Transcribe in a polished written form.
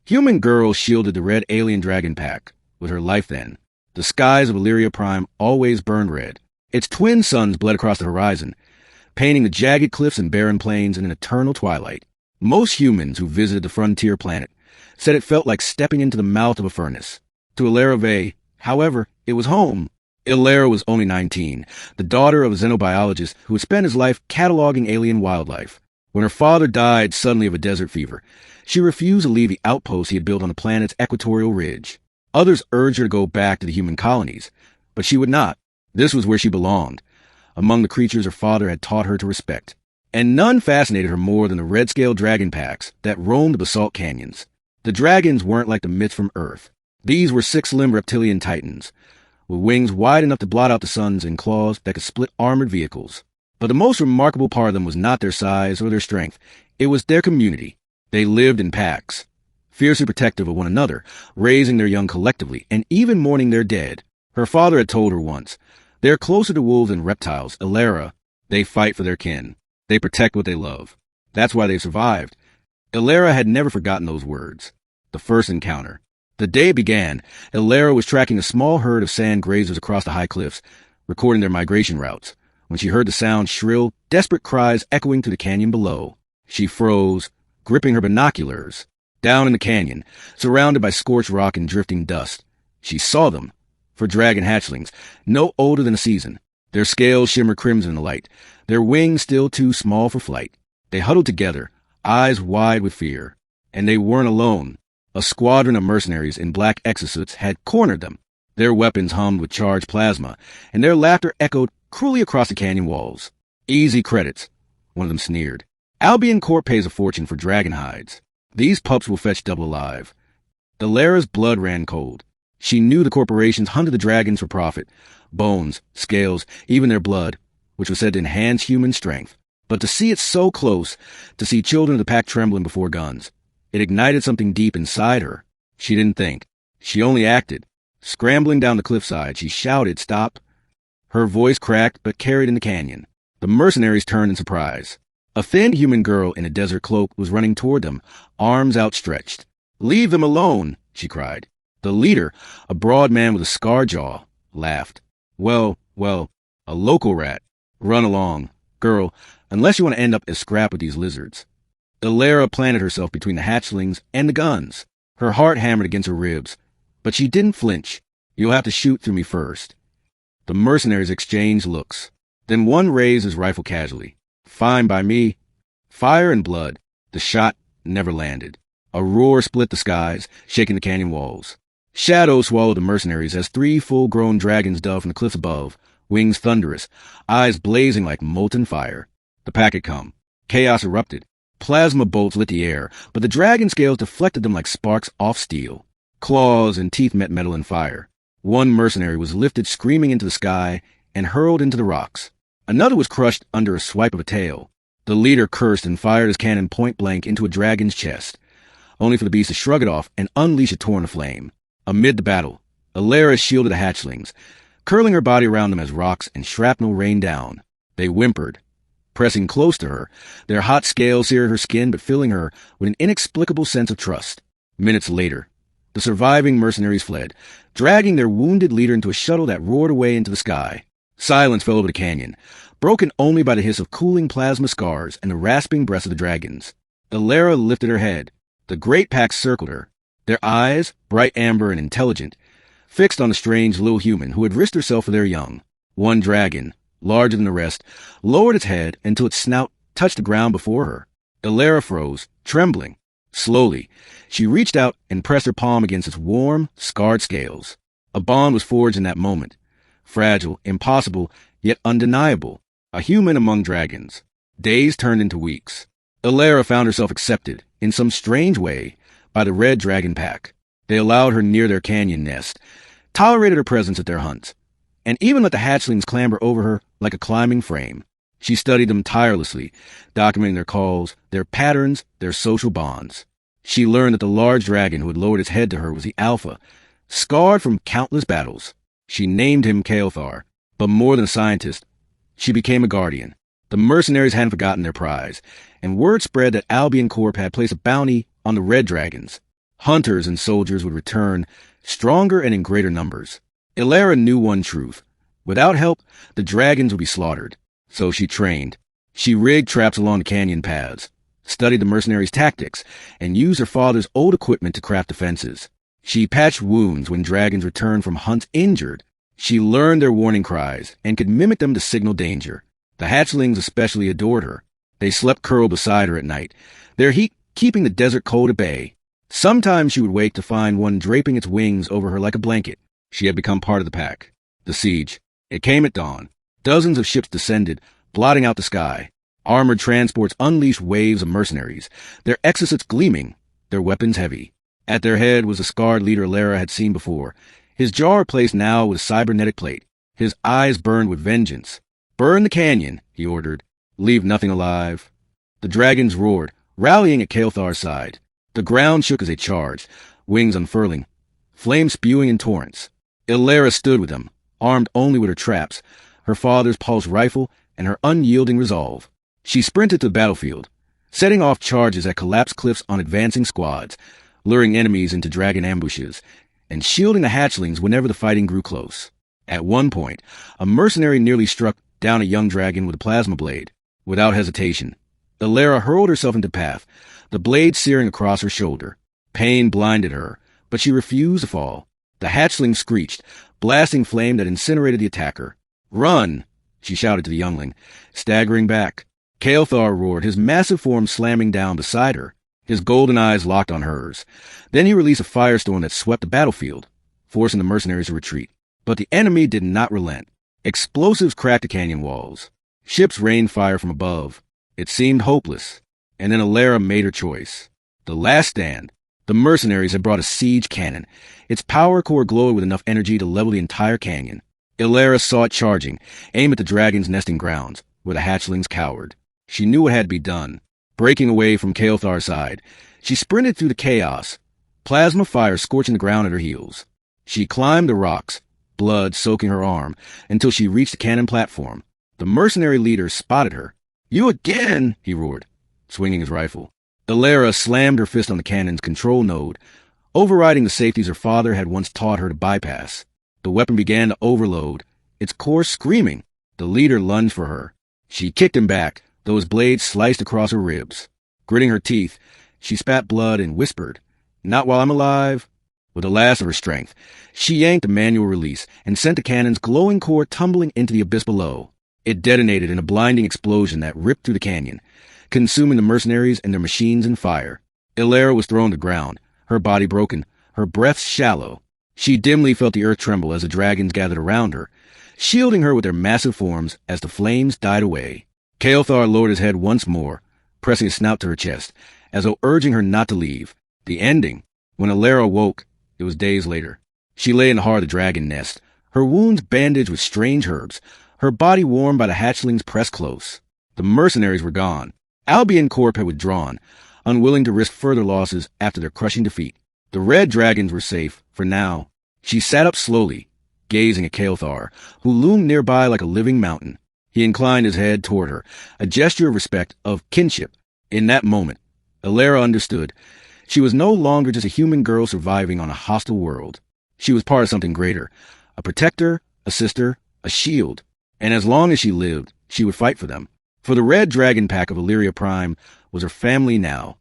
Human Girl shielded the red alien dragon pack with her life then. The skies of Illyria Prime always burned red. Its twin suns bled across the horizon, painting the jagged cliffs and barren plains in an eternal twilight. Most humans who visited the frontier planet said it felt like stepping into the mouth of a furnace. To Illyria Vey, however, it was home. Illyria was only 19, the daughter of a xenobiologist who had spent his life cataloging alien wildlife. When her father died suddenly of a desert fever, she refused to leave the outpost he had built on the planet's equatorial ridge. Others urged her to go back to the human colonies, but she would not. This was where she belonged, among the creatures her father had taught her to respect. And none fascinated her more than the red-scaled dragon packs that roamed the basalt canyons. The dragons weren't like the myths from Earth. These were six-limbed reptilian titans, with wings wide enough to blot out the suns and claws that could split armored vehicles. But the most remarkable part of them was not their size or their strength. It was their community. They lived in packs, fiercely protective of one another, raising their young collectively, and even mourning their dead. Her father had told her once, "They're closer to wolves than reptiles, Illyria. They fight for their kin. They protect what they love. That's why they've survived." Illyria had never forgotten those words. The first encounter. The day began. Illyria was tracking a small herd of sand grazers across the high cliffs, recording their migration routes, when she heard the sound shrill, desperate cries echoing through the canyon below. She froze, gripping her binoculars. Down in the canyon, surrounded by scorched rock and drifting dust, she saw them. For dragon hatchlings, no older than a season. Their scales shimmered crimson in the light, their wings still too small for flight. They huddled together, eyes wide with fear. And they weren't alone. A squadron of mercenaries in black exosuits had cornered them. Their weapons hummed with charged plasma, and their laughter echoed cruelly across the canyon walls. "Easy credits," one of them sneered. "Albion Corp pays a fortune for dragon hides. These pups will fetch double alive." Ilyria's blood ran cold. She knew the corporations hunted the dragons for profit. Bones, scales, even their blood, which was said to enhance human strength. But to see it so close, to see children of the pack trembling before guns, it ignited something deep inside her. She didn't think. She only acted. Scrambling down the cliffside, she shouted, "Stop!" Her voice cracked but carried in the canyon. The mercenaries turned in surprise. A thin human girl in a desert cloak was running toward them, arms outstretched. "Leave them alone," she cried. The leader, a broad man with a scar jaw, laughed. Well, a local rat. Run along, girl, unless you want to end up as scrap with these lizards." Illyria planted herself between the hatchlings and the guns. Her heart hammered against her ribs, but she didn't flinch. "You'll have to shoot through me first." The mercenaries exchanged looks. Then one raised his rifle casually. "Fine by me." Fire and blood. The shot never landed. A roar split the skies, shaking the canyon walls. Shadows swallowed the mercenaries as three full-grown dragons dove from the cliffs above, wings thunderous, eyes blazing like molten fire. The pack had come. Chaos erupted. Plasma bolts lit the air, but the dragon scales deflected them like sparks off steel. Claws and teeth met metal and fire. One mercenary was lifted screaming into the sky and hurled into the rocks. Another was crushed under a swipe of a tail. The leader cursed and fired his cannon point-blank into a dragon's chest, only for the beast to shrug it off and unleash a torrent of flame. Amid the battle, Illyria shielded the hatchlings, curling her body around them as rocks and shrapnel rained down. They whimpered, pressing close to her, their hot scales seared her skin but filling her with an inexplicable sense of trust. Minutes later, the surviving mercenaries fled, dragging their wounded leader into a shuttle that roared away into the sky. Silence fell over the canyon, broken only by the hiss of cooling plasma scars and the rasping breaths of the dragons. Illyria lifted her head. The great pack circled her, their eyes, bright amber and intelligent, fixed on the strange little human who had risked herself for their young. One dragon, larger than the rest, lowered its head until its snout touched the ground before her. Illyria froze, trembling. Slowly, she reached out and pressed her palm against its warm, scarred scales. A bond was forged in that moment. Fragile, impossible, yet undeniable. A human among dragons. Days turned into weeks. Illyria found herself accepted, in some strange way, by the red dragon pack. They allowed her near their canyon nest, tolerated her presence at their hunts, and even let the hatchlings clamber over her like a climbing frame. She studied them tirelessly, documenting their calls, their patterns, their social bonds. She learned that the large dragon who had lowered its head to her was the Alpha, scarred from countless battles. She named him Kael'thar, but more than a scientist, she became a guardian. The mercenaries hadn't forgotten their prize, and word spread that Albion Corp had placed a bounty on the red dragons. Hunters and soldiers would return, stronger and in greater numbers. Ilara knew one truth. Without help, the dragons would be slaughtered. So she trained. She rigged traps along the canyon paths, studied the mercenaries' tactics, and used her father's old equipment to craft defenses. She patched wounds when dragons returned from hunts injured. She learned their warning cries and could mimic them to signal danger. The hatchlings especially adored her. They slept curled beside her at night, their heat keeping the desert cold at bay. Sometimes she would wake to find one draping its wings over her like a blanket. She had become part of the pack. The siege. It came at dawn. Dozens of ships descended, blotting out the sky. Armored transports unleashed waves of mercenaries, their exocets gleaming, their weapons heavy. At their head was the scarred leader Ilara had seen before, his jaw replaced now with a cybernetic plate, his eyes burned with vengeance. "Burn the canyon," he ordered. "Leave nothing alive." The dragons roared, rallying at Kael'thar's side. The ground shook as they charged, wings unfurling, flames spewing in torrents. Ilara stood with them, armed only with her traps, her father's pulse rifle, and her unyielding resolve. She sprinted to the battlefield, setting off charges at collapsed cliffs on advancing squads, luring enemies into dragon ambushes, and shielding the hatchlings whenever the fighting grew close. At one point, a mercenary nearly struck down a young dragon with a plasma blade. Without hesitation, Ilara hurled herself into path, the blade searing across her shoulder. Pain blinded her, but she refused to fall. The hatchling screeched, blasting flame that incinerated the attacker. "Run!" she shouted to the youngling, staggering back. Kael'thar roared, his massive form slamming down beside her. His golden eyes locked on hers. Then he released a firestorm that swept the battlefield, forcing the mercenaries to retreat. But the enemy did not relent. Explosives cracked the canyon walls. Ships rained fire from above. It seemed hopeless. And then Ilara made her choice. The last stand. The mercenaries had brought a siege cannon. Its power core glowed with enough energy to level the entire canyon. Ilara saw it charging, aimed at the dragon's nesting grounds, where the hatchlings cowered. She knew what had to be done. Breaking away from Kael'thar's side, she sprinted through the chaos, plasma fire scorching the ground at her heels. She climbed the rocks, blood soaking her arm, until she reached the cannon platform. The mercenary leader spotted her. "You again!" he roared, swinging his rifle. Ilara slammed her fist on the cannon's control node, overriding the safeties her father had once taught her to bypass. The weapon began to overload, its core screaming. The leader lunged for her. She kicked him back, though his blade sliced across her ribs. Gritting her teeth, she spat blood and whispered, "Not while I'm alive." With the last of her strength, she yanked the manual release and sent the cannon's glowing core tumbling into the abyss below. It detonated in a blinding explosion that ripped through the canyon, consuming the mercenaries and their machines in fire. Ilara was thrown to the ground, her body broken, her breath shallow. She dimly felt the earth tremble as the dragons gathered around her, shielding her with their massive forms as the flames died away. Kael'thar lowered his head once more, pressing his snout to her chest, as though urging her not to leave. The ending. When Ilara woke, it was days later. She lay in the heart of the dragon nest, her wounds bandaged with strange herbs, her body warmed by the hatchlings pressed close. The mercenaries were gone. Albion Corp had withdrawn, unwilling to risk further losses after their crushing defeat. The red dragons were safe, for now. She sat up slowly, gazing at Kael'thar, who loomed nearby like a living mountain. He inclined his head toward her, a gesture of respect, of kinship. In that moment, Ilara understood. She was no longer just a human girl surviving on a hostile world. She was part of something greater, a protector, a sister, a shield. And as long as she lived, she would fight for them. For the red dragon pack of Illyria Prime was her family now.